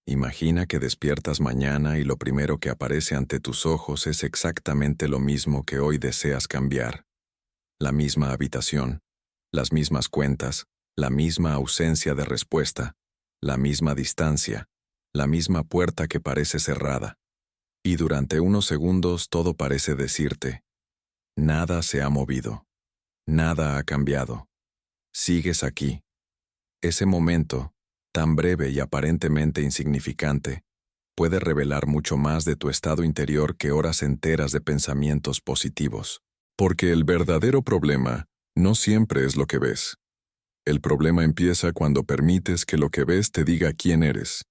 Imagina que despiertas mañana y lo primero que aparece ante tus ojos es exactamente lo mismo que hoy deseas cambiar. La misma habitación, las mismas cuentas, la misma ausencia de respuesta, la misma distancia, la misma puerta que parece cerrada. Y durante unos segundos todo parece decirte, nada se ha movido, nada ha cambiado, sigues aquí. Ese momento, tan breve y aparentemente insignificante, puede revelar mucho más de tu estado interior que horas enteras de pensamientos positivos. Porque el verdadero problema no siempre es lo que ves. El problema empieza cuando permites que lo que ves te diga quién eres,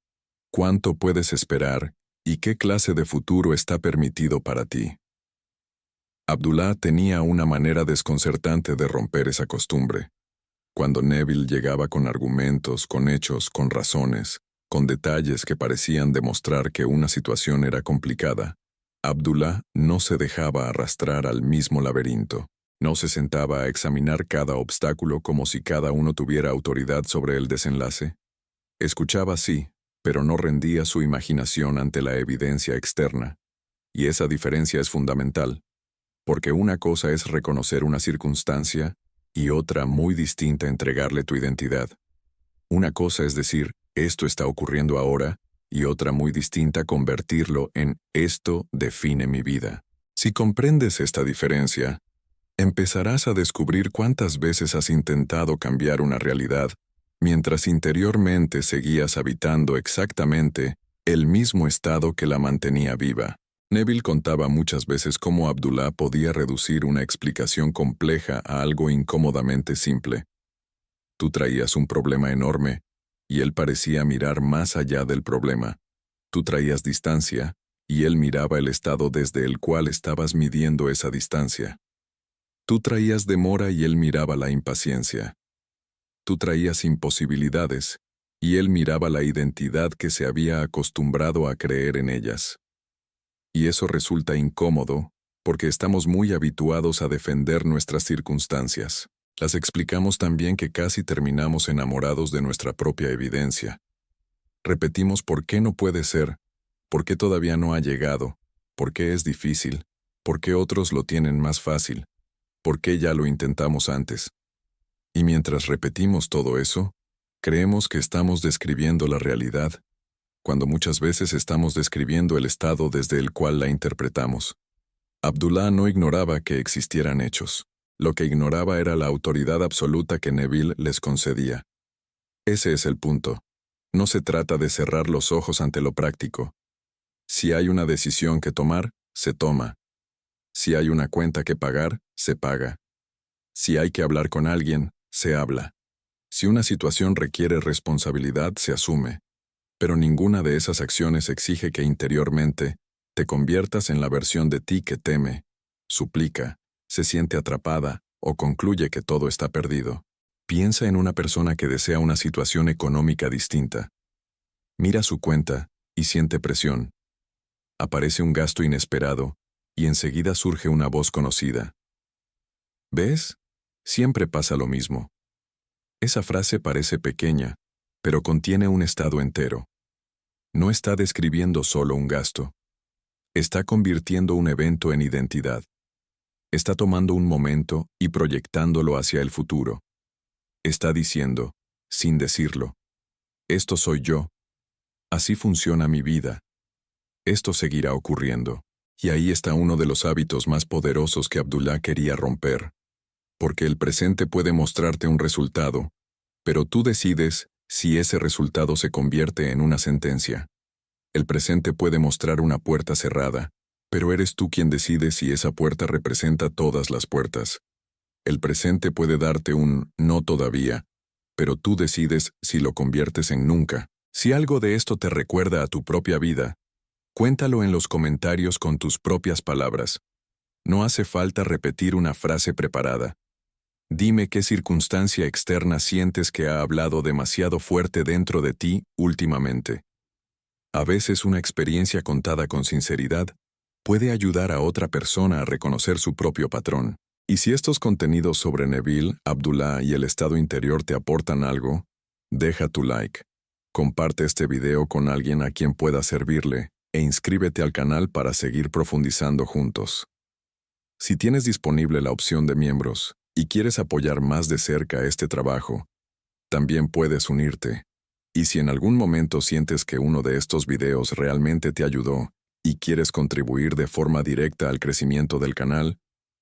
cuánto puedes esperar y qué clase de futuro está permitido para ti. Abdullah tenía una manera desconcertante de romper esa costumbre. Cuando Neville llegaba con argumentos, con hechos, con razones, con detalles que parecían demostrar que una situación era complicada, Abdullah no se dejaba arrastrar al mismo laberinto. No se sentaba a examinar cada obstáculo como si cada uno tuviera autoridad sobre el desenlace. Escuchaba sí, pero no rendía su imaginación ante la evidencia externa. Y esa diferencia es fundamental, porque una cosa es reconocer una circunstancia y otra muy distinta entregarle tu identidad. Una cosa es decir, esto está ocurriendo ahora, y otra muy distinta convertirlo en esto define mi vida. Si comprendes esta diferencia, empezarás a descubrir cuántas veces has intentado cambiar una realidad, mientras interiormente seguías habitando exactamente el mismo estado que la mantenía viva. Neville contaba muchas veces cómo Abdullah podía reducir una explicación compleja a algo incómodamente simple. Tú traías un problema enorme, y él parecía mirar más allá del problema. Tú traías distancia, y él miraba el estado desde el cual estabas midiendo esa distancia. Tú traías demora y él miraba la impaciencia. Tú traías imposibilidades, y él miraba la identidad que se había acostumbrado a creer en ellas. Y eso resulta incómodo, porque estamos muy habituados a defender nuestras circunstancias. Las explicamos tan bien que casi terminamos enamorados de nuestra propia evidencia. Repetimos por qué no puede ser, por qué todavía no ha llegado, por qué es difícil, por qué otros lo tienen más fácil, por qué ya lo intentamos antes. Y mientras repetimos todo eso, creemos que estamos describiendo la realidad, cuando muchas veces estamos describiendo el estado desde el cual la interpretamos. Abdullah no ignoraba que existieran hechos. Lo que ignoraba era la autoridad absoluta que Neville les concedía. Ese es el punto. No se trata de cerrar los ojos ante lo práctico. Si hay una decisión que tomar, se toma. Si hay una cuenta que pagar, se paga. Si hay que hablar con alguien, se habla. Si una situación requiere responsabilidad, se asume. Pero ninguna de esas acciones exige que interiormente te conviertas en la versión de ti que teme, suplica, se siente atrapada o concluye que todo está perdido. Piensa en una persona que desea una situación económica distinta. Mira su cuenta y siente presión. Aparece un gasto inesperado y enseguida surge una voz conocida. ¿Ves? Siempre pasa lo mismo. Esa frase parece pequeña, pero contiene un estado entero. No está describiendo solo un gasto. Está convirtiendo un evento en identidad. Está tomando un momento y proyectándolo hacia el futuro. Está diciendo, sin decirlo, esto soy yo. Así funciona mi vida. Esto seguirá ocurriendo. Y ahí está uno de los hábitos más poderosos que Abdullah quería romper. Porque el presente puede mostrarte un resultado, pero tú decides si ese resultado se convierte en una sentencia. El presente puede mostrar una puerta cerrada, pero eres tú quien decide si esa puerta representa todas las puertas. El presente puede darte un no todavía, pero tú decides si lo conviertes en nunca. Si algo de esto te recuerda a tu propia vida, cuéntalo en los comentarios con tus propias palabras. No hace falta repetir una frase preparada. Dime qué circunstancia externa sientes que ha hablado demasiado fuerte dentro de ti últimamente. A veces una experiencia contada con sinceridad puede ayudar a otra persona a reconocer su propio patrón. Y si estos contenidos sobre Neville, Abdullah y el estado interior te aportan algo, deja tu like. Comparte este video con alguien a quien pueda servirle e inscríbete al canal para seguir profundizando juntos. Si tienes disponible la opción de miembros y quieres apoyar más de cerca este trabajo, también puedes unirte. Y si en algún momento sientes que uno de estos videos realmente te ayudó y quieres contribuir de forma directa al crecimiento del canal,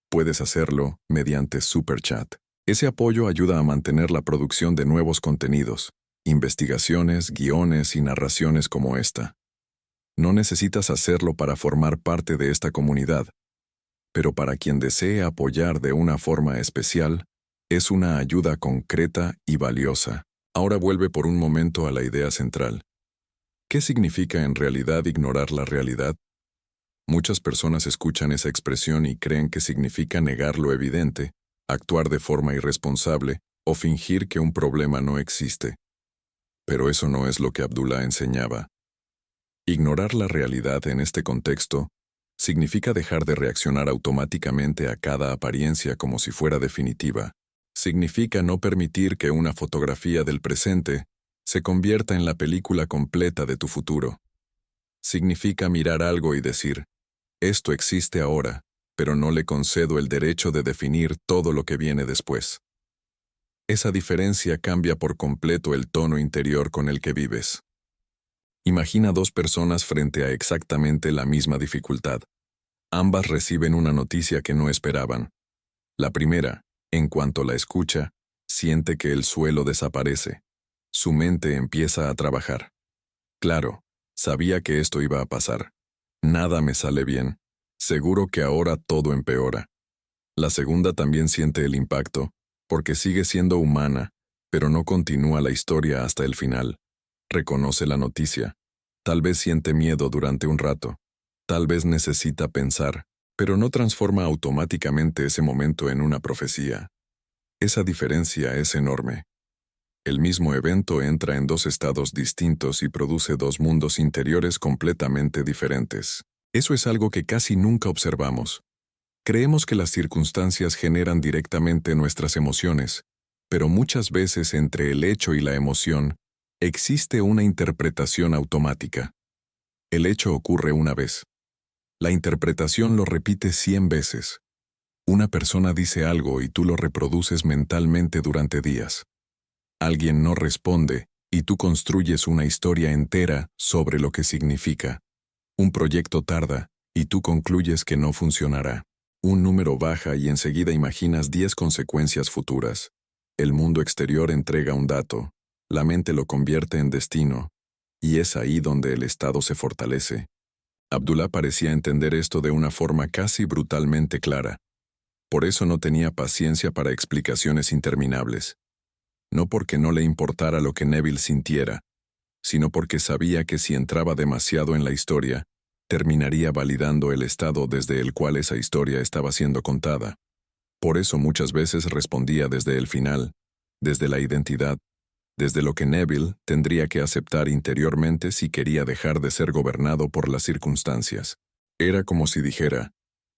puedes hacerlo mediante Super Chat. Ese apoyo ayuda a mantener la producción de nuevos contenidos, investigaciones, guiones y narraciones como esta. No necesitas hacerlo para formar parte de esta comunidad, pero para quien desee apoyar de una forma especial, es una ayuda concreta y valiosa. Ahora vuelve por un momento a la idea central. ¿Qué significa en realidad ignorar la realidad? Muchas personas escuchan esa expresión y creen que significa negar lo evidente, actuar de forma irresponsable o fingir que un problema no existe. Pero eso no es lo que Abdullah enseñaba. Ignorar la realidad en este contexto significa dejar de reaccionar automáticamente a cada apariencia como si fuera definitiva. Significa no permitir que una fotografía del presente se convierta en la película completa de tu futuro. Significa mirar algo y decir, esto existe ahora, pero no le concedo el derecho de definir todo lo que viene después. Esa diferencia cambia por completo el tono interior con el que vives. Imagina dos personas frente a exactamente la misma dificultad. Ambas reciben una noticia que no esperaban. La primera, en cuanto la escucha, siente que el suelo desaparece. Su mente empieza a trabajar. Claro, sabía que esto iba a pasar. Nada me sale bien. Seguro que ahora todo empeora. La segunda también siente el impacto, porque sigue siendo humana, pero no continúa la historia hasta el final. Reconoce la noticia. Tal vez siente miedo durante un rato. Tal vez necesita pensar, pero no transforma automáticamente ese momento en una profecía. Esa diferencia es enorme. El mismo evento entra en dos estados distintos y produce dos mundos interiores completamente diferentes. Eso es algo que casi nunca observamos. Creemos que las circunstancias generan directamente nuestras emociones, pero muchas veces entre el hecho y la emoción existe una interpretación automática. El hecho ocurre una vez. La interpretación lo repite 100 veces. Una persona dice algo y tú lo reproduces mentalmente durante días. Alguien no responde y tú construyes una historia entera sobre lo que significa. Un proyecto tarda y tú concluyes que no funcionará. Un número baja y enseguida imaginas 10 consecuencias futuras. El mundo exterior entrega un dato, la mente lo convierte en destino, y es ahí donde el estado se fortalece. Abdullah parecía entender esto de una forma casi brutalmente clara. Por eso no tenía paciencia para explicaciones interminables. No porque no le importara lo que Neville sintiera, sino porque sabía que si entraba demasiado en la historia, terminaría validando el estado desde el cual esa historia estaba siendo contada. Por eso muchas veces respondía desde el final, desde la identidad, desde lo que Neville tendría que aceptar interiormente si quería dejar de ser gobernado por las circunstancias. Era como si dijera,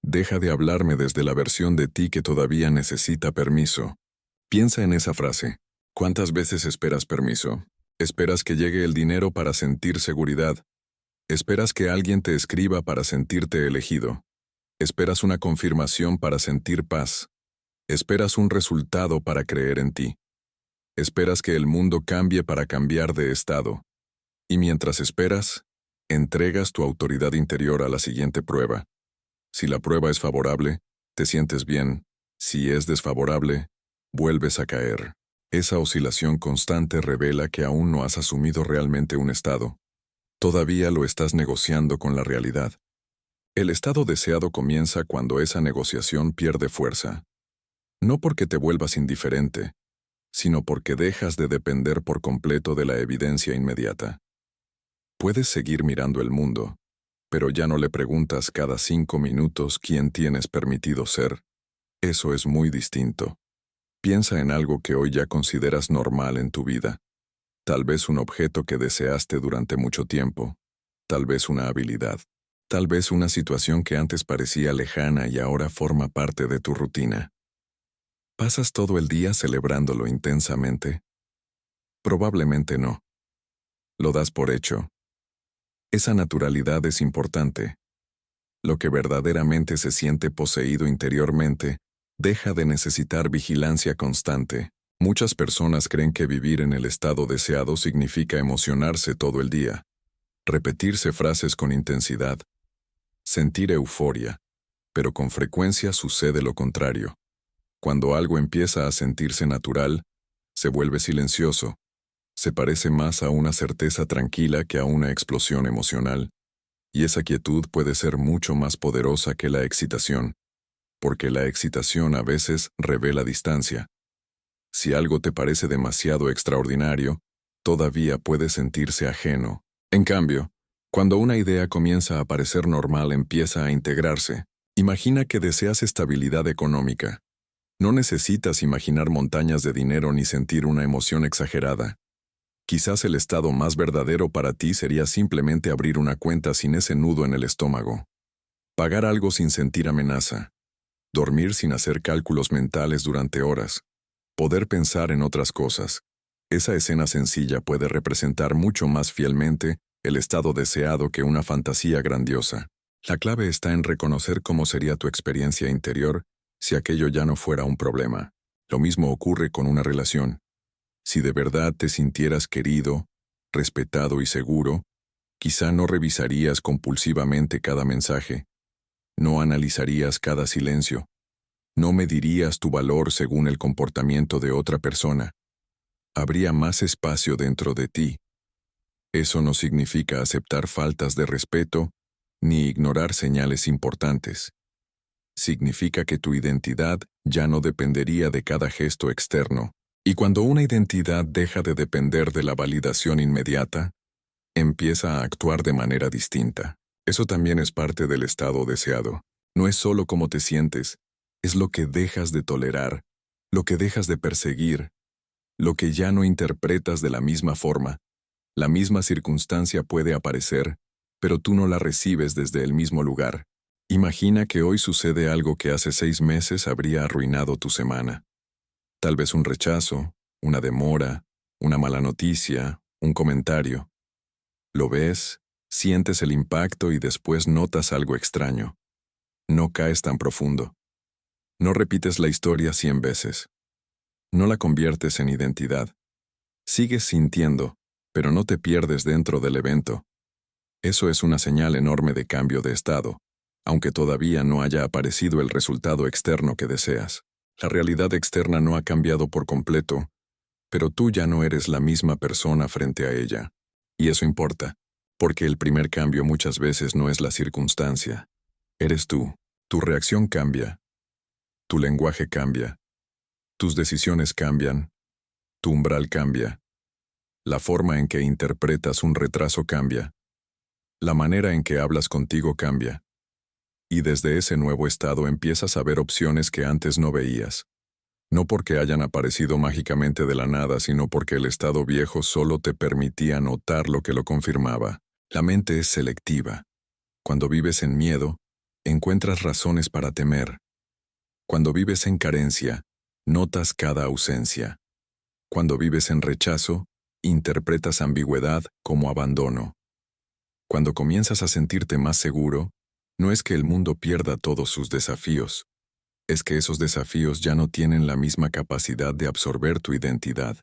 deja de hablarme desde la versión de ti que todavía necesita permiso. Piensa en esa frase. ¿Cuántas veces esperas permiso? Esperas que llegue el dinero para sentir seguridad. Esperas que alguien te escriba para sentirte elegido. Esperas una confirmación para sentir paz. Esperas un resultado para creer en ti. Esperas que el mundo cambie para cambiar de estado. Y mientras esperas, entregas tu autoridad interior a la siguiente prueba. Si la prueba es favorable, te sientes bien. Si es desfavorable, vuelves a caer. Esa oscilación constante revela que aún no has asumido realmente un estado. Todavía lo estás negociando con la realidad. El estado deseado comienza cuando esa negociación pierde fuerza. No porque te vuelvas indiferente, sino porque dejas de depender por completo de la evidencia inmediata. Puedes seguir mirando el mundo, pero ya no le preguntas cada 5 minutos quién tienes permitido ser. Eso es muy distinto. Piensa en algo que hoy ya consideras normal en tu vida. Tal vez un objeto que deseaste durante mucho tiempo. Tal vez una habilidad. Tal vez una situación que antes parecía lejana y ahora forma parte de tu rutina. ¿Pasas todo el día celebrándolo intensamente? Probablemente no. Lo das por hecho. Esa naturalidad es importante. Lo que verdaderamente se siente poseído interiormente deja de necesitar vigilancia constante. Muchas personas creen que vivir en el estado deseado significa emocionarse todo el día, repetirse frases con intensidad, sentir euforia, pero con frecuencia sucede lo contrario. Cuando algo empieza a sentirse natural, se vuelve silencioso, se parece más a una certeza tranquila que a una explosión emocional, y esa quietud puede ser mucho más poderosa que la excitación, porque la excitación a veces revela distancia. Si algo te parece demasiado extraordinario, todavía puede sentirse ajeno. En cambio, cuando una idea comienza a parecer normal, empieza a integrarse. Imagina que deseas estabilidad económica. No necesitas imaginar montañas de dinero ni sentir una emoción exagerada. Quizás el estado más verdadero para ti sería simplemente abrir una cuenta sin ese nudo en el estómago. Pagar algo sin sentir amenaza. Dormir sin hacer cálculos mentales durante horas. Poder pensar en otras cosas. Esa escena sencilla puede representar mucho más fielmente el estado deseado que una fantasía grandiosa. La clave está en reconocer cómo sería tu experiencia interior si aquello ya no fuera un problema. Lo mismo ocurre con una relación. Si de verdad te sintieras querido, respetado y seguro, quizá no revisarías compulsivamente cada mensaje, no analizarías cada silencio, no medirías tu valor según el comportamiento de otra persona. Habría más espacio dentro de ti. Eso no significa aceptar faltas de respeto ni ignorar señales importantes. Significa que tu identidad ya no dependería de cada gesto externo. Y cuando una identidad deja de depender de la validación inmediata, empieza a actuar de manera distinta. Eso también es parte del estado deseado. No es solo cómo te sientes, es lo que dejas de tolerar, lo que dejas de perseguir, lo que ya no interpretas de la misma forma. La misma circunstancia puede aparecer, pero tú no la recibes desde el mismo lugar. Imagina que hoy sucede algo que hace 6 meses habría arruinado tu semana. Tal vez un rechazo, una demora, una mala noticia, un comentario. Lo ves, sientes el impacto y después notas algo extraño. No caes tan profundo. No repites la historia 100 veces. No la conviertes en identidad. Sigues sintiendo, pero no te pierdes dentro del evento. Eso es una señal enorme de cambio de estado, aunque todavía no haya aparecido el resultado externo que deseas. La realidad externa no ha cambiado por completo, pero tú ya no eres la misma persona frente a ella. Y eso importa, porque el primer cambio muchas veces no es la circunstancia. Eres tú. Tu reacción cambia. Tu lenguaje cambia. Tus decisiones cambian. Tu umbral cambia. La forma en que interpretas un retraso cambia. La manera en que hablas contigo cambia. Y desde ese nuevo estado empiezas a ver opciones que antes no veías. No porque hayan aparecido mágicamente de la nada, sino porque el estado viejo solo te permitía notar lo que lo confirmaba. La mente es selectiva. Cuando vives en miedo, encuentras razones para temer. Cuando vives en carencia, notas cada ausencia. Cuando vives en rechazo, interpretas ambigüedad como abandono. Cuando comienzas a sentirte más seguro, no es que el mundo pierda todos sus desafíos, es que esos desafíos ya no tienen la misma capacidad de absorber tu identidad.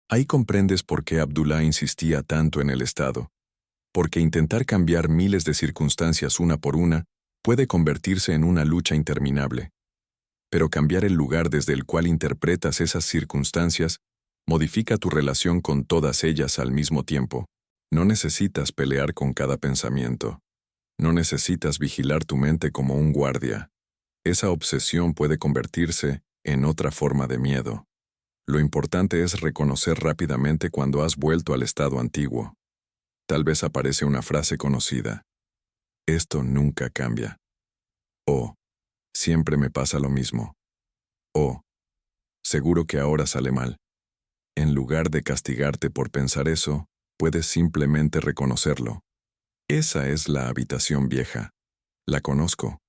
Ahí comprendes por qué Abdullah insistía tanto en el estado, porque intentar cambiar miles de circunstancias una por una puede convertirse en una lucha interminable. Pero cambiar el lugar desde el cual interpretas esas circunstancias modifica tu relación con todas ellas al mismo tiempo. No necesitas pelear con cada pensamiento. No necesitas vigilar tu mente como un guardia. Esa obsesión puede convertirse en otra forma de miedo. Lo importante es reconocer rápidamente cuando has vuelto al estado antiguo. Tal vez aparece una frase conocida. Esto nunca cambia. O, siempre me pasa lo mismo. O, seguro que ahora sale mal. En lugar de castigarte por pensar eso, puedes simplemente reconocerlo. Esa es la habitación vieja. La conozco.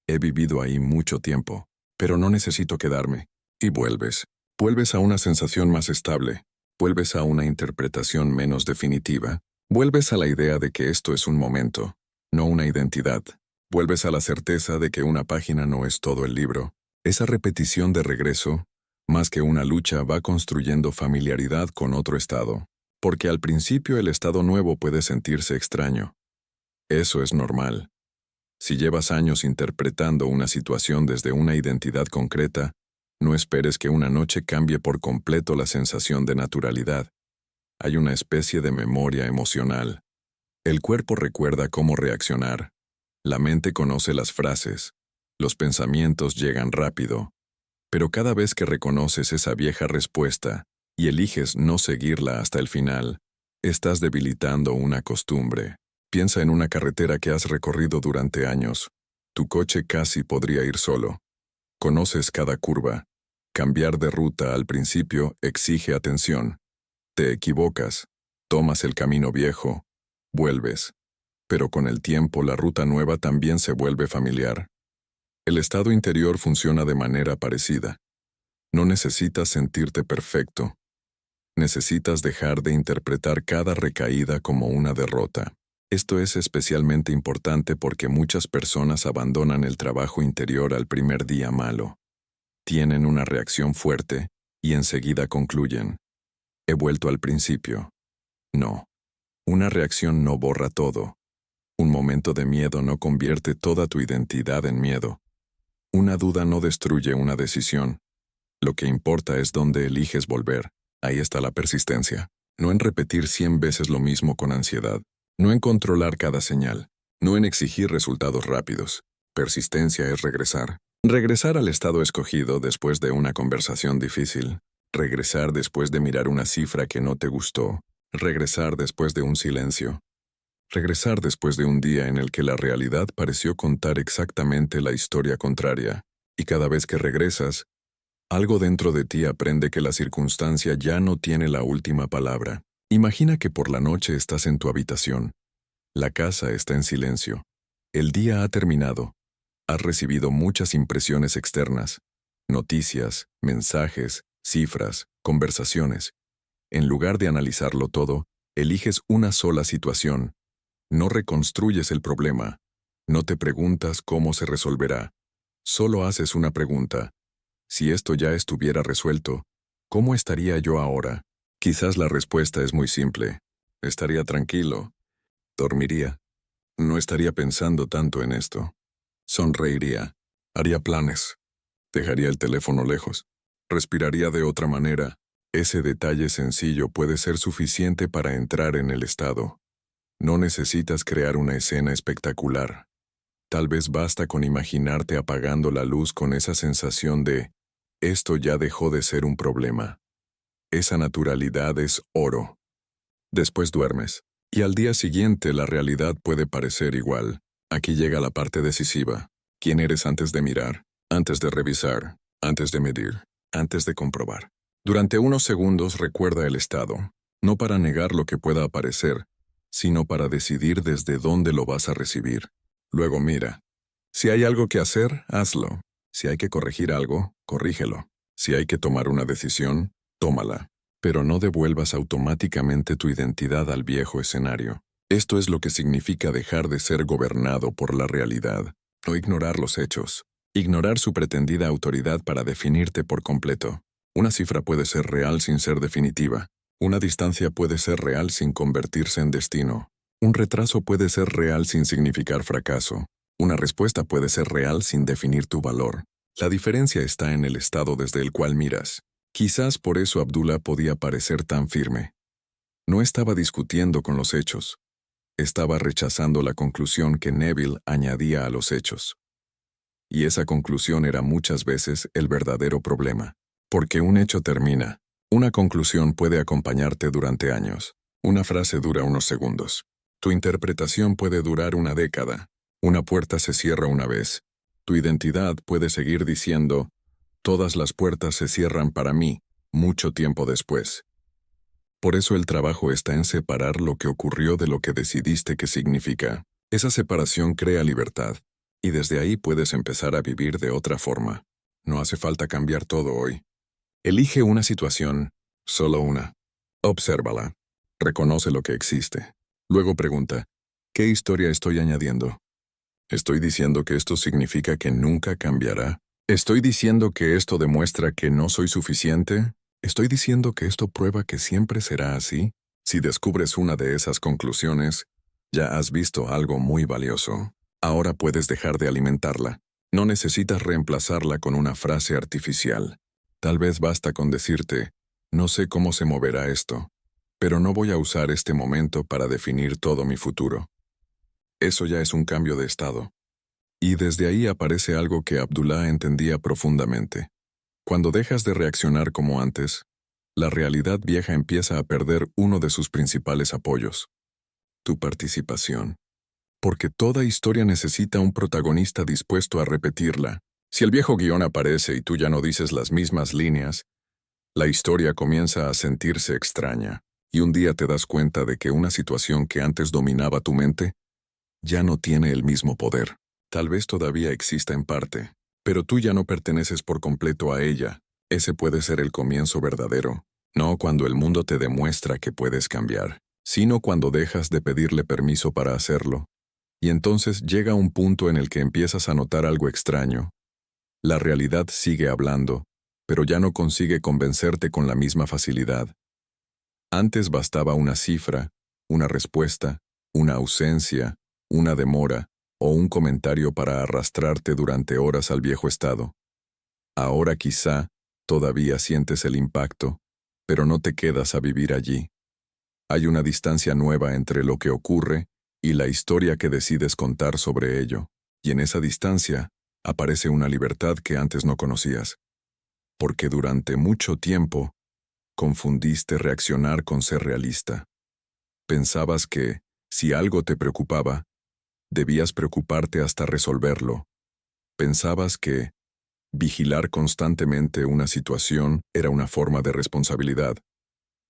He vivido ahí mucho tiempo, pero no necesito quedarme. Y vuelves. Vuelves a una sensación más estable, Vuelves a una interpretación menos definitiva. Vuelves a la idea de que esto es un momento, no una identidad. Vuelves a la certeza de que una página no es todo el libro. Esa repetición de regreso, más que una lucha, va construyendo familiaridad con otro estado. Porque al principio el estado nuevo puede sentirse extraño. Eso es normal. Si llevas años interpretando una situación desde una identidad concreta, no esperes que una noche cambie por completo la sensación de naturalidad. Hay una especie de memoria emocional. El cuerpo recuerda cómo reaccionar. La mente conoce las frases. Los pensamientos llegan rápido. Pero cada vez que reconoces esa vieja respuesta y eliges no seguirla hasta el final, estás debilitando una costumbre. Piensa en una carretera que has recorrido durante años. Tu coche casi podría ir solo. Conoces cada curva. Cambiar de ruta al principio exige atención. Te equivocas, tomas el camino viejo, vuelves. Pero con el tiempo la ruta nueva también se vuelve familiar. El estado interior funciona de manera parecida. No necesitas sentirte perfecto. Necesitas dejar de interpretar cada recaída como una derrota. Esto es especialmente importante porque muchas personas abandonan el trabajo interior al primer día malo. Tienen una reacción fuerte y enseguida concluyen: he vuelto al principio. No. Una reacción no borra todo. Un momento de miedo no convierte toda tu identidad en miedo. Una duda no destruye una decisión. Lo que importa es dónde eliges volver. Ahí está la persistencia. No en repetir 100 veces lo mismo con ansiedad. No en controlar cada señal. No en exigir resultados rápidos. Persistencia es regresar. Regresar al estado escogido después de una conversación difícil. Regresar después de mirar una cifra que no te gustó. Regresar después de un silencio. Regresar después de un día en el que la realidad pareció contar exactamente la historia contraria. Y cada vez que regresas, algo dentro de ti aprende que la circunstancia ya no tiene la última palabra. Imagina que por la noche estás en tu habitación. La casa está en silencio. El día ha terminado. Has recibido muchas impresiones externas. Noticias, mensajes, cifras, conversaciones. En lugar de analizarlo todo, eliges una sola situación. No reconstruyes el problema. No te preguntas cómo se resolverá. Solo haces una pregunta. Si esto ya estuviera resuelto, ¿cómo estaría yo ahora? Quizás la respuesta es muy simple. Estaría tranquilo. Dormiría. No estaría pensando tanto en esto. Sonreiría. Haría planes. Dejaría el teléfono lejos. Respiraría de otra manera. Ese detalle sencillo puede ser suficiente para entrar en el estado. No necesitas crear una escena espectacular. Tal vez basta con imaginarte apagando la luz con esa sensación de: esto ya dejó de ser un problema. Esa naturalidad es oro. Después duermes. Y al día siguiente la realidad puede parecer igual. Aquí llega la parte decisiva. ¿Quién eres antes de mirar? Antes de revisar. Antes de medir. Antes de comprobar. Durante unos segundos recuerda el estado. No para negar lo que pueda aparecer, sino para decidir desde dónde lo vas a recibir. Luego mira. Si hay algo que hacer, hazlo. Si hay que corregir algo, corrígelo. Si hay que tomar una decisión, tómala. Pero no devuelvas automáticamente tu identidad al viejo escenario. Esto es lo que significa dejar de ser gobernado por la realidad, o ignorar los hechos. Ignorar su pretendida autoridad para definirte por completo. Una cifra puede ser real sin ser definitiva. Una distancia puede ser real sin convertirse en destino. Un retraso puede ser real sin significar fracaso. Una respuesta puede ser real sin definir tu valor. La diferencia está en el estado desde el cual miras. Quizás por eso Abdullah podía parecer tan firme. No estaba discutiendo con los hechos. Estaba rechazando la conclusión que Neville añadía a los hechos. Y esa conclusión era muchas veces el verdadero problema. Porque un hecho termina. Una conclusión puede acompañarte durante años. Una frase dura unos segundos. Tu interpretación puede durar una década. Una puerta se cierra una vez. Tu identidad puede seguir diciendo: todas las puertas se cierran para mí, mucho tiempo después. Por eso el trabajo está en separar lo que ocurrió de lo que decidiste que significa. Esa separación crea libertad. Y desde ahí puedes empezar a vivir de otra forma. No hace falta cambiar todo hoy. Elige una situación, solo una. Obsérvala. Reconoce lo que existe. Luego pregunta, ¿qué historia estoy añadiendo? ¿Estoy diciendo que esto significa que nunca cambiará? ¿Estoy diciendo que esto demuestra que no soy suficiente? ¿Estoy diciendo que esto prueba que siempre será así? Si descubres una de esas conclusiones, ya has visto algo muy valioso. Ahora puedes dejar de alimentarla. No necesitas reemplazarla con una frase artificial. Tal vez basta con decirte, no sé cómo se moverá esto, pero no voy a usar este momento para definir todo mi futuro. Eso ya es un cambio de estado. Y desde ahí aparece algo que Abdullah entendía profundamente. Cuando dejas de reaccionar como antes, la realidad vieja empieza a perder uno de sus principales apoyos: tu participación. Porque toda historia necesita un protagonista dispuesto a repetirla. Si el viejo guión aparece y tú ya no dices las mismas líneas, la historia comienza a sentirse extraña, y un día te das cuenta de que una situación que antes dominaba tu mente ya no tiene el mismo poder. Tal vez todavía exista en parte, pero tú ya no perteneces por completo a ella. Ese puede ser el comienzo verdadero, no cuando el mundo te demuestra que puedes cambiar, sino cuando dejas de pedirle permiso para hacerlo. Y entonces llega un punto en el que empiezas a notar algo extraño. La realidad sigue hablando, pero ya no consigue convencerte con la misma facilidad. Antes bastaba una cifra, una respuesta, una ausencia, una demora o un comentario para arrastrarte durante horas al viejo estado. Ahora quizá todavía sientes el impacto, pero no te quedas a vivir allí. Hay una distancia nueva entre lo que ocurre y la historia que decides contar sobre ello, y en esa distancia aparece una libertad que antes no conocías. Porque durante mucho tiempo confundiste reaccionar con ser realista. Pensabas que, si algo te preocupaba, debías preocuparte hasta resolverlo. Pensabas que vigilar constantemente una situación era una forma de responsabilidad.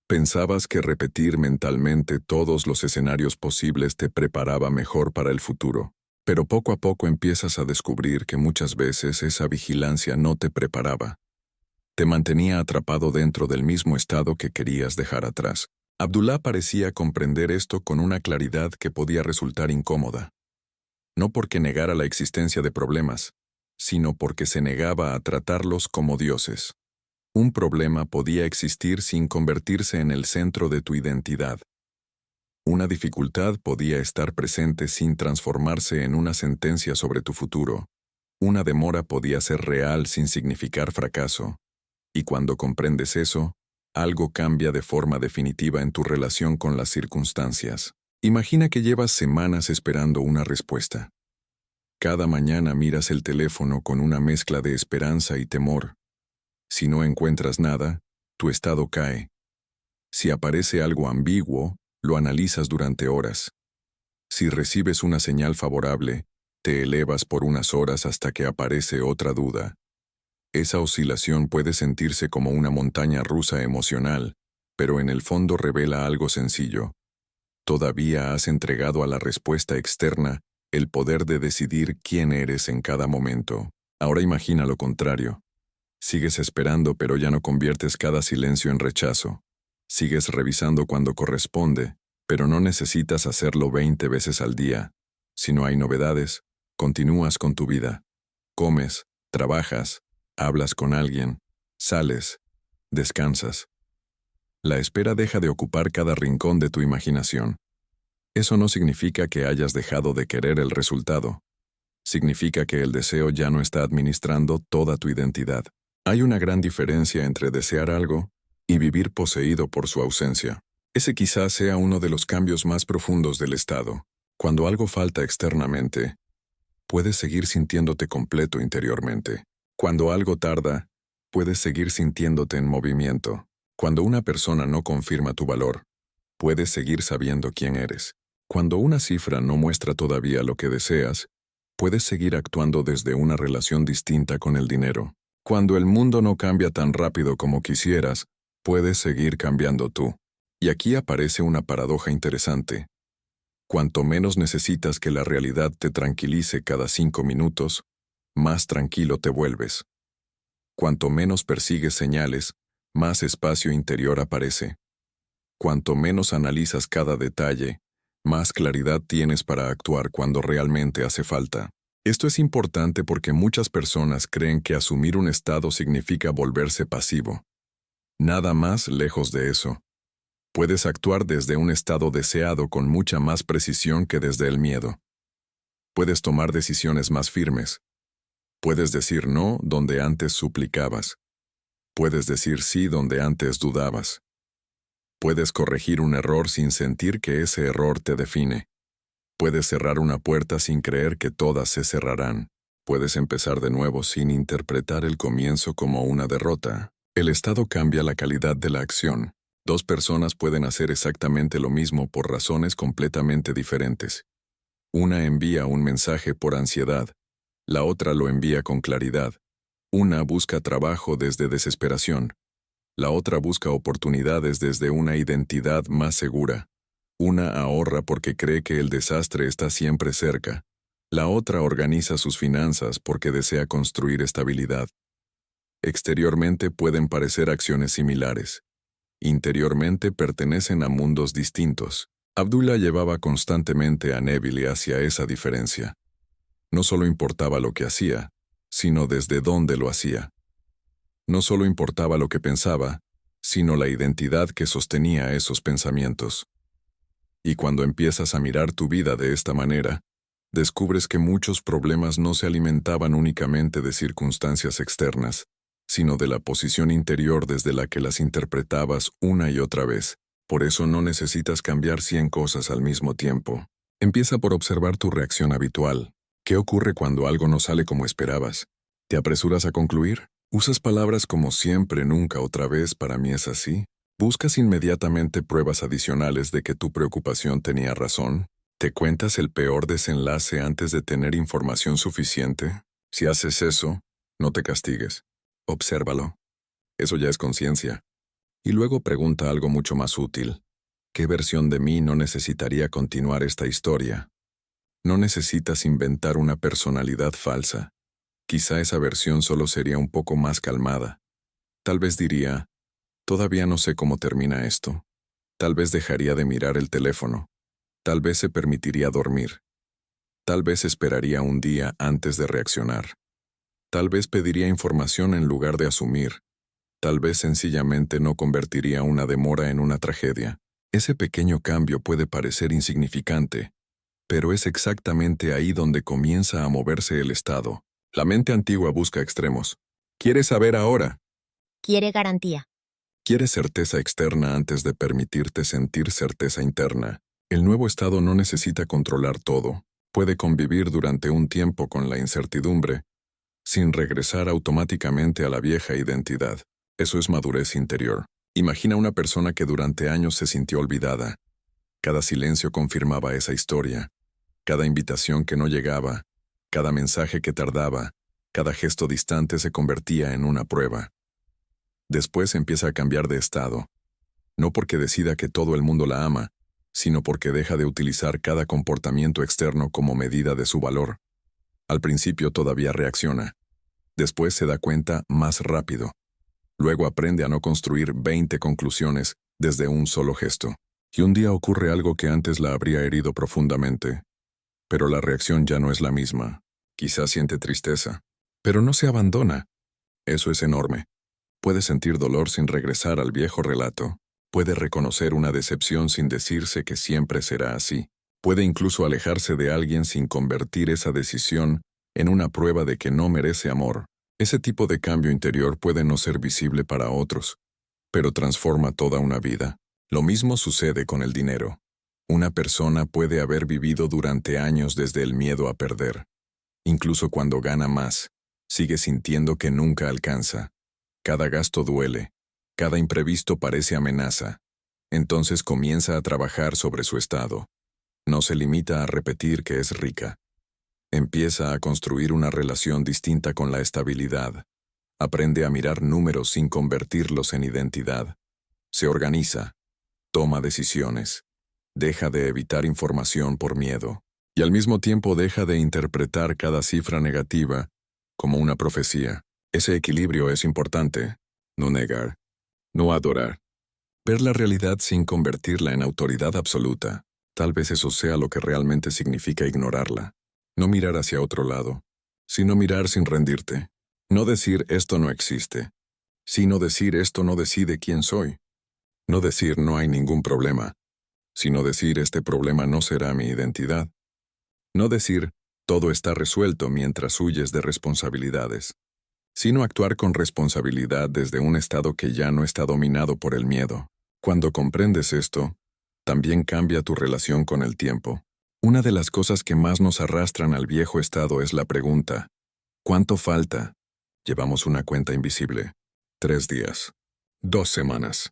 Pensabas que repetir mentalmente todos los escenarios posibles te preparaba mejor para el futuro. Pero poco a poco empiezas a descubrir que muchas veces esa vigilancia no te preparaba. Te mantenía atrapado dentro del mismo estado que querías dejar atrás. Abdullah parecía comprender esto con una claridad que podía resultar incómoda. No porque negara la existencia de problemas, sino porque se negaba a tratarlos como dioses. Un problema podía existir sin convertirse en el centro de tu identidad. Una dificultad podía estar presente sin transformarse en una sentencia sobre tu futuro. Una demora podía ser real sin significar fracaso. Y cuando comprendes eso, algo cambia de forma definitiva en tu relación con las circunstancias. Imagina que llevas semanas esperando una respuesta. Cada mañana miras el teléfono con una mezcla de esperanza y temor. Si no encuentras nada, tu estado cae. Si aparece algo ambiguo, lo analizas durante horas. Si recibes una señal favorable, te elevas por unas horas hasta que aparece otra duda. Esa oscilación puede sentirse como una montaña rusa emocional, pero en el fondo revela algo sencillo. Todavía has entregado a la respuesta externa el poder de decidir quién eres en cada momento. Ahora imagina lo contrario. Sigues esperando, pero ya no conviertes cada silencio en rechazo. Sigues revisando cuando corresponde, pero no necesitas hacerlo 20 veces al día. Si no hay novedades, continúas con tu vida. Comes, trabajas, hablas con alguien, sales, descansas. La espera deja de ocupar cada rincón de tu imaginación. Eso no significa que hayas dejado de querer el resultado. Significa que el deseo ya no está administrando toda tu identidad. Hay una gran diferencia entre desear algo y vivir poseído por su ausencia. Ese quizás sea uno de los cambios más profundos del estado. Cuando algo falta externamente, puedes seguir sintiéndote completo interiormente. Cuando algo tarda, puedes seguir sintiéndote en movimiento. Cuando una persona no confirma tu valor, puedes seguir sabiendo quién eres. Cuando una cifra no muestra todavía lo que deseas, puedes seguir actuando desde una relación distinta con el dinero. Cuando el mundo no cambia tan rápido como quisieras, puedes seguir cambiando tú. Y aquí aparece una paradoja interesante. Cuanto menos necesitas que la realidad te tranquilice cada 5 minutos, más tranquilo te vuelves. Cuanto menos persigues señales, más espacio interior aparece. Cuanto menos analizas cada detalle, más claridad tienes para actuar cuando realmente hace falta. Esto es importante porque muchas personas creen que asumir un estado significa volverse pasivo. Nada más lejos de eso. Puedes actuar desde un estado deseado con mucha más precisión que desde el miedo. Puedes tomar decisiones más firmes. Puedes decir no donde antes suplicabas. Puedes decir sí donde antes dudabas. Puedes corregir un error sin sentir que ese error te define. Puedes cerrar una puerta sin creer que todas se cerrarán. Puedes empezar de nuevo sin interpretar el comienzo como una derrota. El estado cambia la calidad de la acción. Dos personas pueden hacer exactamente lo mismo por razones completamente diferentes. Una envía un mensaje por ansiedad. La otra lo envía con claridad. Una busca trabajo desde desesperación. La otra busca oportunidades desde una identidad más segura. Una ahorra porque cree que el desastre está siempre cerca. La otra organiza sus finanzas porque desea construir estabilidad. Exteriormente pueden parecer acciones similares. Interiormente pertenecen a mundos distintos. Abdullah llevaba constantemente a Neville hacia esa diferencia. No solo importaba lo que hacía, sino desde dónde lo hacía. No solo importaba lo que pensaba, sino la identidad que sostenía esos pensamientos. Y cuando empiezas a mirar tu vida de esta manera, descubres que muchos problemas no se alimentaban únicamente de circunstancias externas, sino de la posición interior desde la que las interpretabas una y otra vez. Por eso no necesitas cambiar 100 cosas al mismo tiempo. Empieza por observar tu reacción habitual. ¿Qué ocurre cuando algo no sale como esperabas? ¿Te apresuras a concluir? ¿Usas palabras como siempre, nunca, otra vez, para mí es así? ¿Buscas inmediatamente pruebas adicionales de que tu preocupación tenía razón? ¿Te cuentas el peor desenlace antes de tener información suficiente? Si haces eso, no te castigues. Obsérvalo. Eso ya es conciencia. Y luego pregunta algo mucho más útil. ¿Qué versión de mí no necesitaría continuar esta historia? No necesitas inventar una personalidad falsa. Quizá esa versión solo sería un poco más calmada. Tal vez diría, todavía no sé cómo termina esto. Tal vez dejaría de mirar el teléfono. Tal vez se permitiría dormir. Tal vez esperaría un día antes de reaccionar. Tal vez pediría información en lugar de asumir. Tal vez sencillamente no convertiría una demora en una tragedia. Ese pequeño cambio puede parecer insignificante, pero es exactamente ahí donde comienza a moverse el estado. La mente antigua busca extremos. Quiere saber ahora. Quiere garantía. Quiere certeza externa antes de permitirte sentir certeza interna. El nuevo estado no necesita controlar todo. Puede convivir durante un tiempo con la incertidumbre, sin regresar automáticamente a la vieja identidad. Eso es madurez interior. Imagina una persona que durante años se sintió olvidada. Cada silencio confirmaba esa historia. Cada invitación que no llegaba, cada mensaje que tardaba, cada gesto distante se convertía en una prueba. Después empieza a cambiar de estado. No porque decida que todo el mundo la ama, sino porque deja de utilizar cada comportamiento externo como medida de su valor. Al principio todavía reacciona. Después se da cuenta más rápido. Luego aprende a no construir 20 conclusiones desde un solo gesto. Y un día ocurre algo que antes la habría herido profundamente. Pero la reacción ya no es la misma. Quizás siente tristeza. Pero no se abandona. Eso es enorme. Puede sentir dolor sin regresar al viejo relato. Puede reconocer una decepción sin decirse que siempre será así. Puede incluso alejarse de alguien sin convertir esa decisión en una prueba de que no merece amor. Ese tipo de cambio interior puede no ser visible para otros, pero transforma toda una vida. Lo mismo sucede con el dinero. Una persona puede haber vivido durante años desde el miedo a perder. Incluso cuando gana más, sigue sintiendo que nunca alcanza. Cada gasto duele. Cada imprevisto parece amenaza. Entonces comienza a trabajar sobre su estado. No se limita a repetir que es rica. Empieza a construir una relación distinta con la estabilidad. Aprende a mirar números sin convertirlos en identidad. Se organiza. Toma decisiones. Deja de evitar información por miedo. Y al mismo tiempo deja de interpretar cada cifra negativa como una profecía. Ese equilibrio es importante. No negar. No adorar. Ver la realidad sin convertirla en autoridad absoluta. Tal vez eso sea lo que realmente significa ignorarla. No mirar hacia otro lado, sino mirar sin rendirte. No decir esto no existe, sino decir esto no decide quién soy. No decir no hay ningún problema, sino decir este problema no será mi identidad. No decir todo está resuelto mientras huyes de responsabilidades, sino actuar con responsabilidad desde un estado que ya no está dominado por el miedo. Cuando comprendes esto, también cambia tu relación con el tiempo. Una de las cosas que más nos arrastran al viejo estado es la pregunta: ¿cuánto falta? Llevamos una cuenta invisible. 3 días, 2 semanas,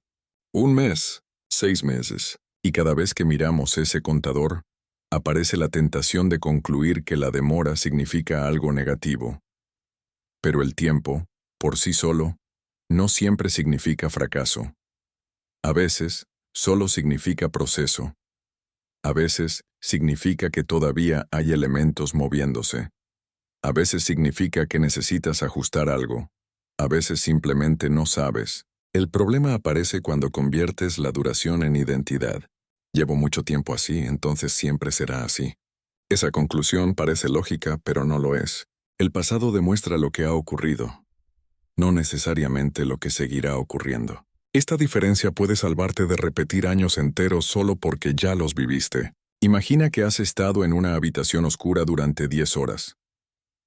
1 mes, 6 meses. Y cada vez que miramos ese contador, aparece la tentación de concluir que la demora significa algo negativo. Pero el tiempo, por sí solo, no siempre significa fracaso. A veces, solo significa proceso. A veces, significa que todavía hay elementos moviéndose. A veces significa que necesitas ajustar algo. A veces simplemente no sabes. El problema aparece cuando conviertes la duración en identidad. Llevo mucho tiempo así, entonces siempre será así. Esa conclusión parece lógica, pero no lo es. El pasado demuestra lo que ha ocurrido, no necesariamente lo que seguirá ocurriendo. Esta diferencia puede salvarte de repetir años enteros solo porque ya los viviste. Imagina que has estado en una habitación oscura durante 10 horas.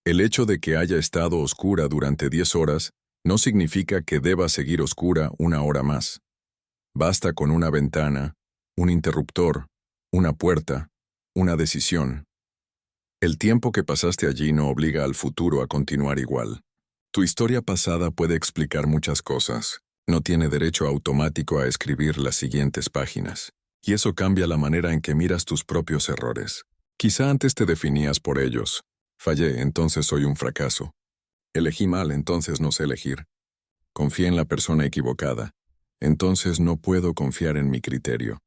El hecho de que haya estado oscura durante 10 horas no significa que deba seguir oscura 1 hora más. Basta con una ventana, un interruptor, una puerta, una decisión. El tiempo que pasaste allí no obliga al futuro a continuar igual. Tu historia pasada puede explicar muchas cosas. No tiene derecho automático a escribir las siguientes páginas. Y eso cambia la manera en que miras tus propios errores. Quizá antes te definías por ellos. Fallé, entonces soy un fracaso. Elegí mal, entonces no sé elegir. Confié en la persona equivocada, entonces no puedo confiar en mi criterio.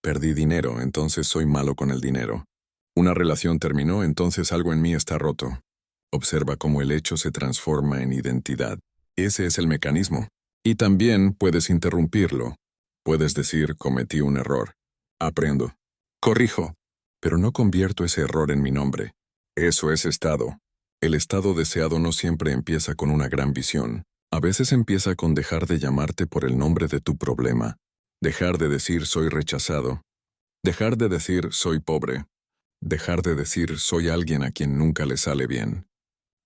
Perdí dinero, entonces soy malo con el dinero. Una relación terminó, entonces algo en mí está roto. Observa cómo el hecho se transforma en identidad. Ese es el mecanismo. Y también puedes interrumpirlo. Puedes decir, cometí un error. Aprendo. Corrijo. Pero no convierto ese error en mi nombre. Eso es estado. El estado deseado no siempre empieza con una gran visión. A veces empieza con dejar de llamarte por el nombre de tu problema. Dejar de decir soy rechazado. Dejar de decir soy pobre. Dejar de decir soy alguien a quien nunca le sale bien.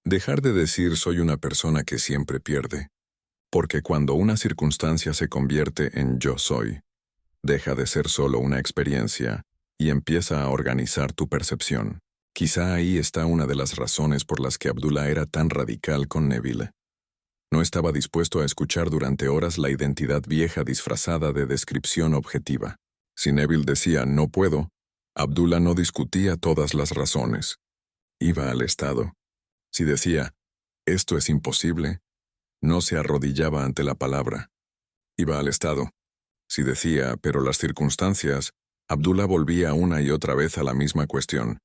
Dejar de decir soy una persona que siempre pierde. Porque cuando una circunstancia se convierte en yo soy, deja de ser solo una experiencia y empieza a organizar tu percepción. Quizá ahí está una de las razones por las que Abdullah era tan radical con Neville. No estaba dispuesto a escuchar durante horas la identidad vieja disfrazada de descripción objetiva. Si Neville decía no puedo, Abdullah no discutía todas las razones. Iba al estado. Si decía esto es imposible, no se arrodillaba ante la palabra. Iba al estado. Si decía pero las circunstancias, Abdullah volvía una y otra vez a la misma cuestión.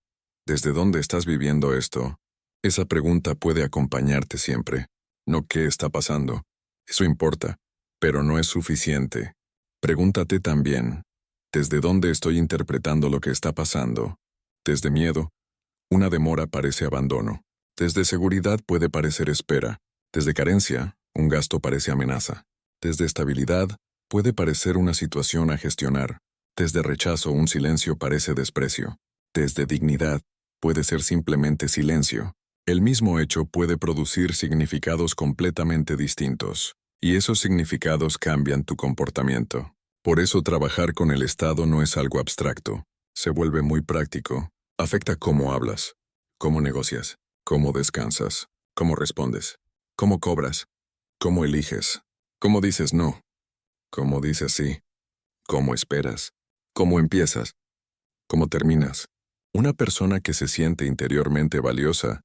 ¿Desde dónde estás viviendo esto? Esa pregunta puede acompañarte siempre. No qué está pasando. Eso importa, pero no es suficiente. Pregúntate también, ¿desde dónde estoy interpretando lo que está pasando? Desde miedo, una demora parece abandono. Desde seguridad puede parecer espera. Desde carencia, un gasto parece amenaza. Desde estabilidad, puede parecer una situación a gestionar. Desde rechazo, un silencio parece desprecio. Desde dignidad, puede ser simplemente silencio. El mismo hecho puede producir significados completamente distintos, y esos significados cambian tu comportamiento. Por eso trabajar con el estado no es algo abstracto. Se vuelve muy práctico. Afecta cómo hablas, cómo negocias, cómo descansas, cómo respondes, cómo cobras, cómo eliges, cómo dices no, cómo dices sí, cómo esperas, cómo empiezas, cómo terminas. Una persona que se siente interiormente valiosa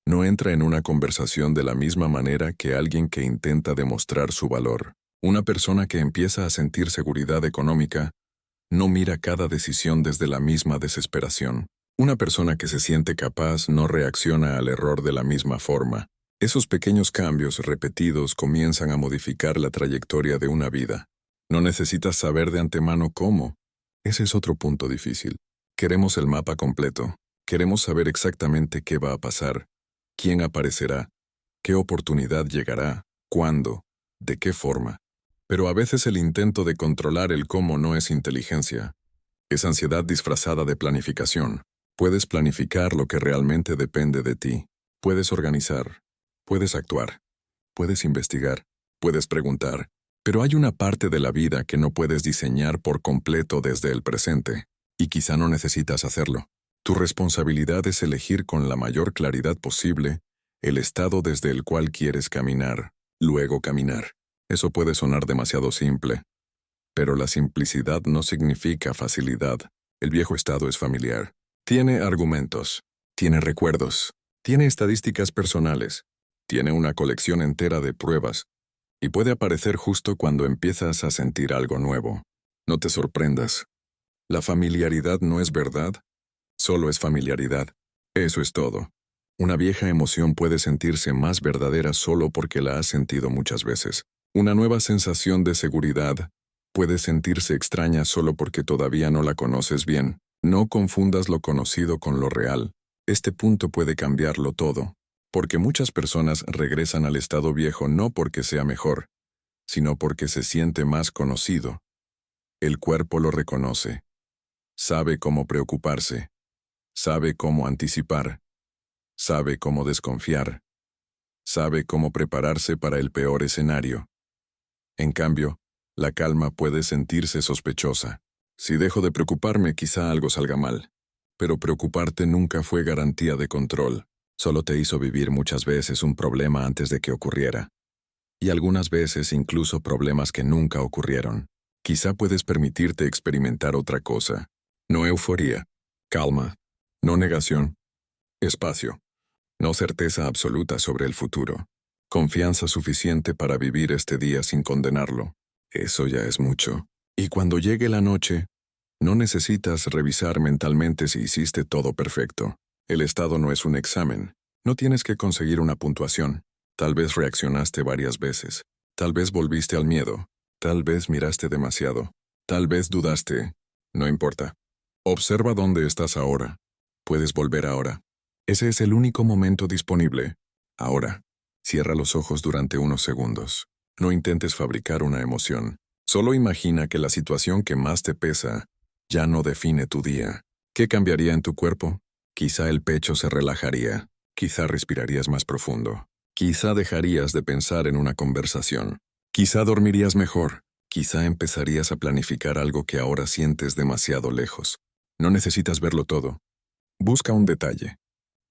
no entra en una conversación de la misma manera que alguien que intenta demostrar su valor. Una persona que empieza a sentir seguridad económica no mira cada decisión desde la misma desesperación. Una persona que se siente capaz no reacciona al error de la misma forma. Esos pequeños cambios repetidos comienzan a modificar la trayectoria de una vida. No necesitas saber de antemano cómo. Ese es otro punto difícil. Queremos el mapa completo. Queremos saber exactamente qué va a pasar, quién aparecerá, qué oportunidad llegará, cuándo, de qué forma. Pero a veces el intento de controlar el cómo no es inteligencia. Es ansiedad disfrazada de planificación. Puedes planificar lo que realmente depende de ti. Puedes organizar. Puedes actuar. Puedes investigar. Puedes preguntar. Pero hay una parte de la vida que no puedes diseñar por completo desde el presente. Y quizá no necesitas hacerlo. Tu responsabilidad es elegir con la mayor claridad posible el estado desde el cual quieres caminar, luego caminar. Eso puede sonar demasiado simple. Pero la simplicidad no significa facilidad. El viejo estado es familiar. Tiene argumentos, tiene recuerdos, tiene estadísticas personales, tiene una colección entera de pruebas, y puede aparecer justo cuando empiezas a sentir algo nuevo. No te sorprendas. La familiaridad no es verdad, solo es familiaridad. Eso es todo. Una vieja emoción puede sentirse más verdadera solo porque la has sentido muchas veces. Una nueva sensación de seguridad puede sentirse extraña solo porque todavía no la conoces bien. No confundas lo conocido con lo real. Este punto puede cambiarlo todo, porque muchas personas regresan al estado viejo no porque sea mejor, sino porque se siente más conocido. El cuerpo lo reconoce. Sabe cómo preocuparse. Sabe cómo anticipar. Sabe cómo desconfiar. Sabe cómo prepararse para el peor escenario. En cambio, la calma puede sentirse sospechosa. Si dejo de preocuparme, quizá algo salga mal. Pero preocuparte nunca fue garantía de control. Solo te hizo vivir muchas veces un problema antes de que ocurriera. Y algunas veces incluso problemas que nunca ocurrieron. Quizá puedes permitirte experimentar otra cosa. No euforía. Calma. No negación. Espacio. No certeza absoluta sobre el futuro. Confianza suficiente para vivir este día sin condenarlo. Eso ya es mucho. Y cuando llegue la noche, no necesitas revisar mentalmente si hiciste todo perfecto. El estado no es un examen. No tienes que conseguir una puntuación. Tal vez reaccionaste varias veces. Tal vez volviste al miedo. Tal vez miraste demasiado. Tal vez dudaste. No importa. Observa dónde estás ahora. Puedes volver ahora. Ese es el único momento disponible. Ahora. Cierra los ojos durante unos segundos. No intentes fabricar una emoción. Solo imagina que la situación que más te pesa ya no define tu día. ¿Qué cambiaría en tu cuerpo? Quizá el pecho se relajaría. Quizá respirarías más profundo. Quizá dejarías de pensar en una conversación. Quizá dormirías mejor. Quizá empezarías a planificar algo que ahora sientes demasiado lejos. No necesitas verlo todo. Busca un detalle.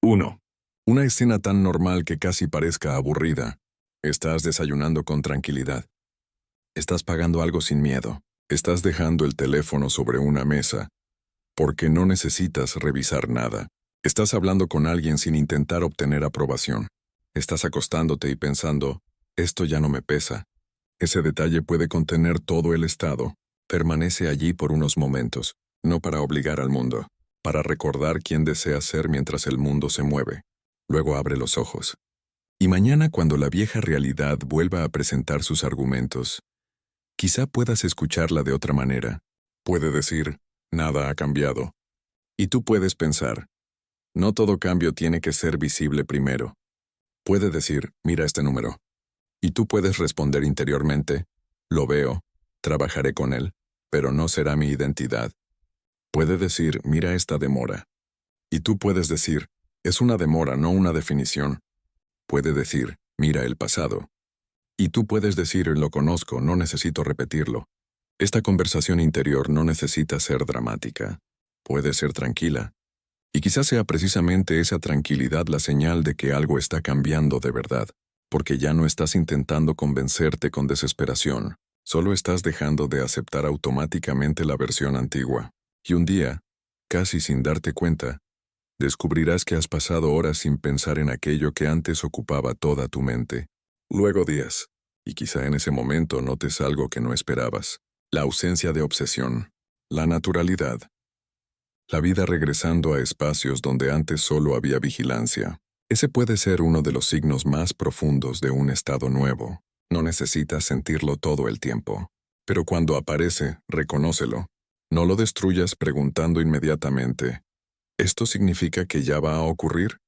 1. Una escena tan normal que casi parezca aburrida. Estás desayunando con tranquilidad. Estás pagando algo sin miedo. Estás dejando el teléfono sobre una mesa, porque no necesitas revisar nada. Estás hablando con alguien sin intentar obtener aprobación. Estás acostándote y pensando, esto ya no me pesa. Ese detalle puede contener todo el estado. Permanece allí por unos momentos, no para obligar al mundo, para recordar quién deseas ser mientras el mundo se mueve. Luego abre los ojos. Y mañana, cuando la vieja realidad vuelva a presentar sus argumentos, quizá puedas escucharla de otra manera. Puede decir, nada ha cambiado. Y tú puedes pensar, no todo cambio tiene que ser visible primero. Puede decir, mira este número. Y tú puedes responder interiormente, lo veo, trabajaré con él, pero no será mi identidad. Puede decir, mira esta demora. Y tú puedes decir, es una demora, no una definición. Puede decir, mira el pasado. Y tú puedes decir, lo conozco, no necesito repetirlo. Esta conversación interior no necesita ser dramática. Puede ser tranquila. Y quizás sea precisamente esa tranquilidad la señal de que algo está cambiando de verdad, porque ya no estás intentando convencerte con desesperación, solo estás dejando de aceptar automáticamente la versión antigua. Y un día, casi sin darte cuenta, descubrirás que has pasado horas sin pensar en aquello que antes ocupaba toda tu mente. Luego días, y quizá en ese momento notes algo que no esperabas. La ausencia de obsesión. La naturalidad. La vida regresando a espacios donde antes solo había vigilancia. Ese puede ser uno de los signos más profundos de un estado nuevo. No necesitas sentirlo todo el tiempo. Pero cuando aparece, reconócelo. No lo destruyas preguntando inmediatamente, ¿esto significa que ya va a ocurrir?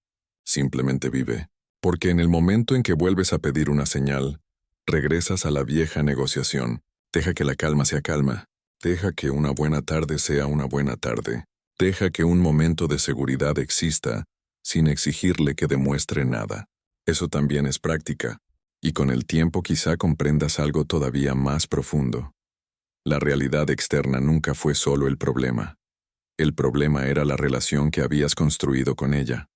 Simplemente vive. Porque en el momento en que vuelves a pedir una señal, regresas a la vieja negociación. Deja que la calma sea calma. Deja que una buena tarde sea una buena tarde. Deja que un momento de seguridad exista, sin exigirle que demuestre nada. Eso también es práctica. Y con el tiempo quizá comprendas algo todavía más profundo. La realidad externa nunca fue solo el problema. El problema era la relación que habías construido con ella.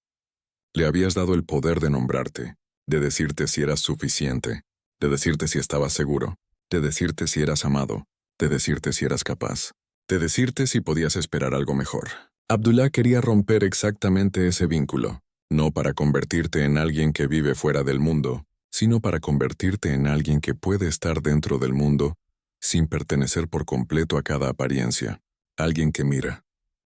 Le habías dado el poder de nombrarte, de decirte si eras suficiente, de decirte si estabas seguro, de decirte si eras amado, de decirte si eras capaz, de decirte si podías esperar algo mejor. Abdullah quería romper exactamente ese vínculo, no para convertirte en alguien que vive fuera del mundo, sino para convertirte en alguien que puede estar dentro del mundo sin pertenecer por completo a cada apariencia. Alguien que mira,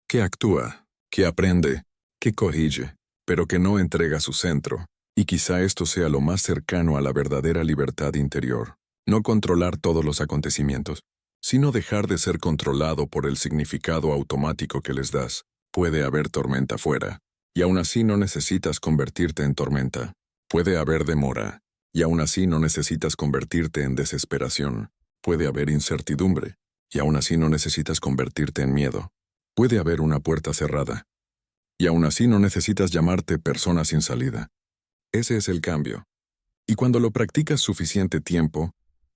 que actúa, que aprende, que corrige, pero que no entrega su centro. Y quizá esto sea lo más cercano a la verdadera libertad interior. No controlar todos los acontecimientos, sino dejar de ser controlado por el significado automático que les das. Puede haber tormenta fuera, y aún así no necesitas convertirte en tormenta. Puede haber demora, y aún así no necesitas convertirte en desesperación. Puede haber incertidumbre, y aún así no necesitas convertirte en miedo. Puede haber una puerta cerrada, y aún así no necesitas llamarte persona sin salida. Ese es el cambio. Y cuando lo practicas suficiente tiempo,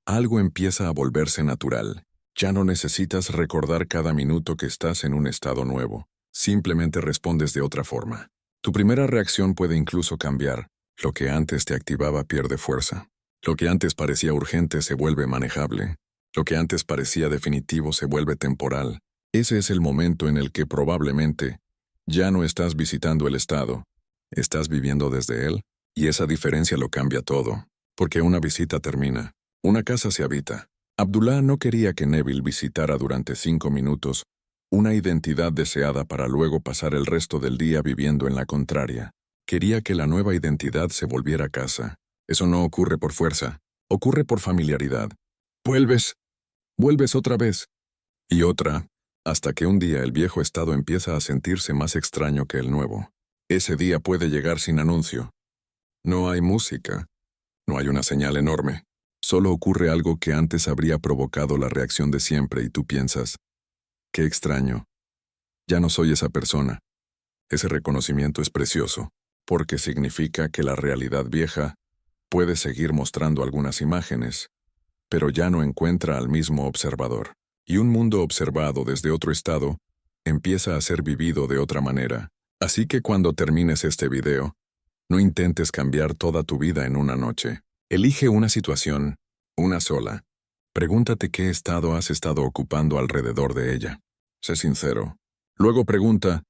algo empieza a volverse natural. Ya no necesitas recordar cada minuto que estás en un estado nuevo. Simplemente respondes de otra forma. Tu primera reacción puede incluso cambiar. Lo que antes te activaba pierde fuerza. Lo que antes parecía urgente se vuelve manejable. Lo que antes parecía definitivo se vuelve temporal. Ese es el momento en el que probablemente ya no estás visitando el estado. Estás viviendo desde él, y esa diferencia lo cambia todo. Porque una visita termina. Una casa se habita. Abdullah no quería que Neville visitara durante 5 minutos una identidad deseada para luego pasar el resto del día viviendo en la contraria. Quería que la nueva identidad se volviera casa. Eso no ocurre por fuerza, ocurre por familiaridad. Vuelves otra vez, y otra, hasta que un día el viejo estado empieza a sentirse más extraño que el nuevo. Ese día puede llegar sin anuncio. No hay música, no hay una señal enorme. Solo ocurre algo que antes habría provocado la reacción de siempre y tú piensas, qué extraño. Ya no soy esa persona. Ese reconocimiento es precioso, porque significa que la realidad vieja puede seguir mostrando algunas imágenes, pero ya no encuentra al mismo observador. Y un mundo observado desde otro estado empieza a ser vivido de otra manera. Así que cuando termines este video, no intentes cambiar toda tu vida en una noche. Elige una situación, una sola. Pregúntate qué estado has estado ocupando alrededor de ella. Sé sincero. Luego pregunta,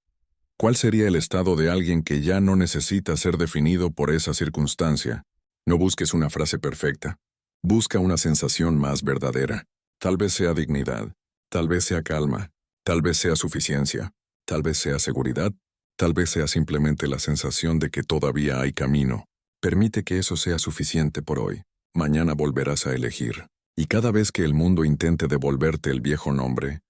¿cuál sería el estado de alguien que ya no necesita ser definido por esa circunstancia? No busques una frase perfecta. Busca una sensación más verdadera. Tal vez sea dignidad, tal vez sea calma, tal vez sea suficiencia, tal vez sea seguridad, tal vez sea simplemente la sensación de que todavía hay camino. Permite que eso sea suficiente por hoy. Mañana volverás a elegir. Y cada vez que el mundo intente devolverte el viejo nombre,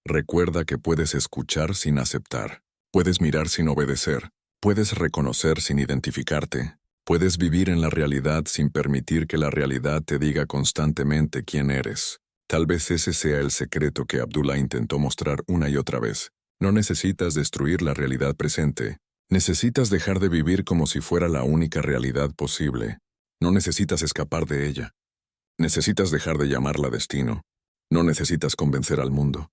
recuerda que puedes escuchar sin aceptar. Puedes mirar sin obedecer. Puedes reconocer sin identificarte. Puedes vivir en la realidad sin permitir que la realidad te diga constantemente quién eres. Tal vez ese sea el secreto que Abdullah intentó mostrar una y otra vez. No necesitas destruir la realidad presente. Necesitas dejar de vivir como si fuera la única realidad posible. No necesitas escapar de ella. Necesitas dejar de llamarla destino. No necesitas convencer al mundo.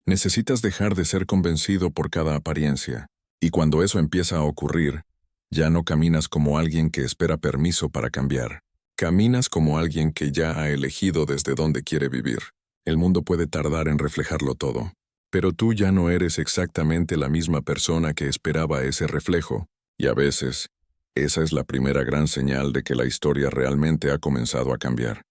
Necesitas dejar de ser convencido por cada apariencia. Y cuando eso empieza a ocurrir, ya no caminas como alguien que espera permiso para cambiar. Caminas como alguien que ya ha elegido desde dónde quiere vivir. El mundo puede tardar en reflejarlo todo. Pero tú ya no eres exactamente la misma persona que esperaba ese reflejo, y a veces, esa es la primera gran señal de que la historia realmente ha comenzado a cambiar.